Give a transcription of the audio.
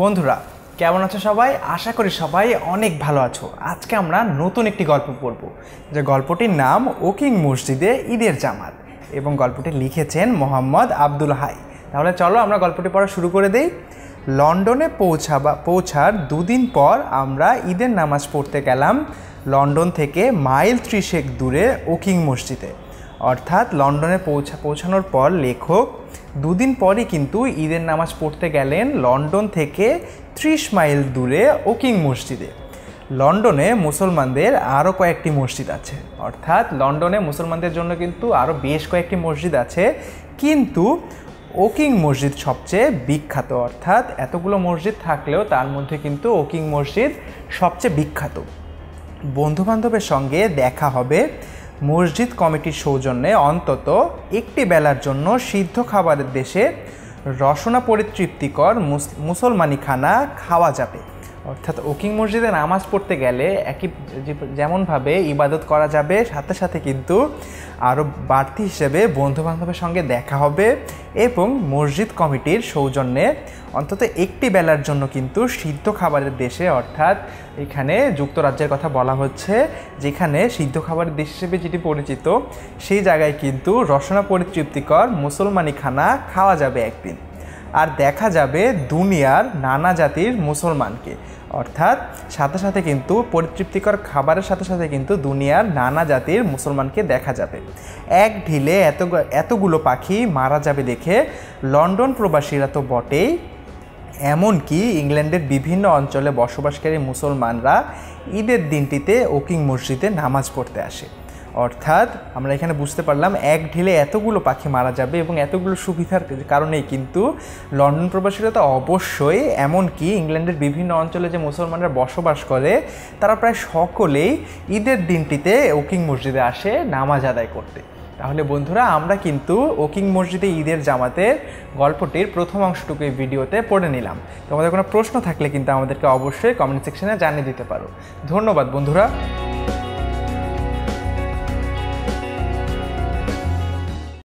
বন্ধুরা কেমন আছো সবাই? আশা করি সবাই অনেক ভালো আছো। আজকে আমরা নতুন একটি গল্প পড়ব, যে গল্পটির নাম ওকিং মসজিদে ঈদের জামাত, এবং গল্পটি লিখেছেন মোহাম্মদ আব্দুল হাই। তাহলে চলো আমরা গল্পটি পড়া শুরু করে দেই। লন্ডনে পৌঁছার দুদিন পর আমরা ঈদের নামাজ পড়তে গেলাম লন্ডন থেকে মাইল 30 দূরে ওকিং মসজিদে। অর্থাৎ লন্ডনে পৌঁছানোর পর লেখক দুদিন পরই কিন্তু ঈদের নামাজ পড়তে গেলেন লন্ডন থেকে 30 মাইল দূরে ওকিং মসজিদে। লন্ডনে মুসলমানদের আরও কয়েকটি মসজিদ আছে, অর্থাৎ লন্ডনে মুসলমানদের জন্য কিন্তু আরও বেশ কয়েকটি মসজিদ আছে, কিন্তু ওকিং মসজিদ সবচেয়ে বিখ্যাত। অর্থাৎ এতগুলো মসজিদ থাকলেও তার মধ্যে কিন্তু ওকিং মসজিদ সবচেয়ে বিখ্যাত। বন্ধুবান্ধবের সঙ্গে দেখা হবে, মসজিদ কমিটির সৌজন্যে অন্তত একটি বেলার জন্য সিদ্ধ খাবারের দেশে রসনা পরিতৃপ্তিকর মুসলমানি খানা খাওয়া যাবে। অর্থাৎ ওকিং মসজিদে নামাজ পড়তে গেলে যেমনভাবে ইবাদত করা যাবে, সাথে সাথে কিন্তু আরও বাড়তি হিসেবে বন্ধুবান্ধবের সঙ্গে দেখা হবে, এবং মসজিদ কমিটির সৌজন্যে অন্তত একটি বেলার জন্য কিন্তু সিদ্ধ খাবারের দেশে, অর্থাৎ এখানে যুক্তরাজ্যের কথা বলা হচ্ছে, যেখানে সিদ্ধ খাবারের দেশ হিসেবে যেটি পরিচিত, সেই জায়গায় কিন্তু রসনা পরিতৃপ্তিকর মুসলমানি খানা খাওয়া যাবে একদিন। আর দেখা যাবে দুনিয়ার নানা জাতির মুসলমানকে, অর্থাৎ সাথে সাথে কিন্তু পরিতৃপ্তিকর খাবারের সাথে সাথে কিন্তু দুনিয়ার নানা জাতির মুসলমানকে দেখা যাবে। এক ঢিলে এতগুলো পাখি মারা যাবে দেখে লন্ডন প্রবাসীরা তো বটেই, এমনকি ইংল্যান্ডের বিভিন্ন অঞ্চলে বসবাসকারী মুসলমানরা ঈদের দিনটিতে ওকিং মসজিদে নামাজ পড়তে আসে। অর্থাৎ আমরা এখানে বুঝতে পারলাম এক ঢিলে এতগুলো পাখি মারা যাবে, এবং এতগুলো সুবিধার কারণেই কিন্তু লন্ডন প্রবাসীরা তো অবশ্যই, এমনকি ইংল্যান্ডের বিভিন্ন অঞ্চলে যে মুসলমানরা বসবাস করে তারা প্রায় সকলেই ঈদের দিনটিতে ওকিং মসজিদে আসে নামাজ আদায় করতে। তাহলে বন্ধুরা, আমরা কিন্তু ওকিং মসজিদে ঈদের জামাতের গল্পটির প্রথম অংশটুকু এই ভিডিওতে পড়ে নিলাম। তোমাদের কোনো প্রশ্ন থাকলে কিন্তু আমাদেরকে অবশ্যই কমেন্ট সেকশনে জানিয়ে দিতে পারো। ধন্যবাদ বন্ধুরা।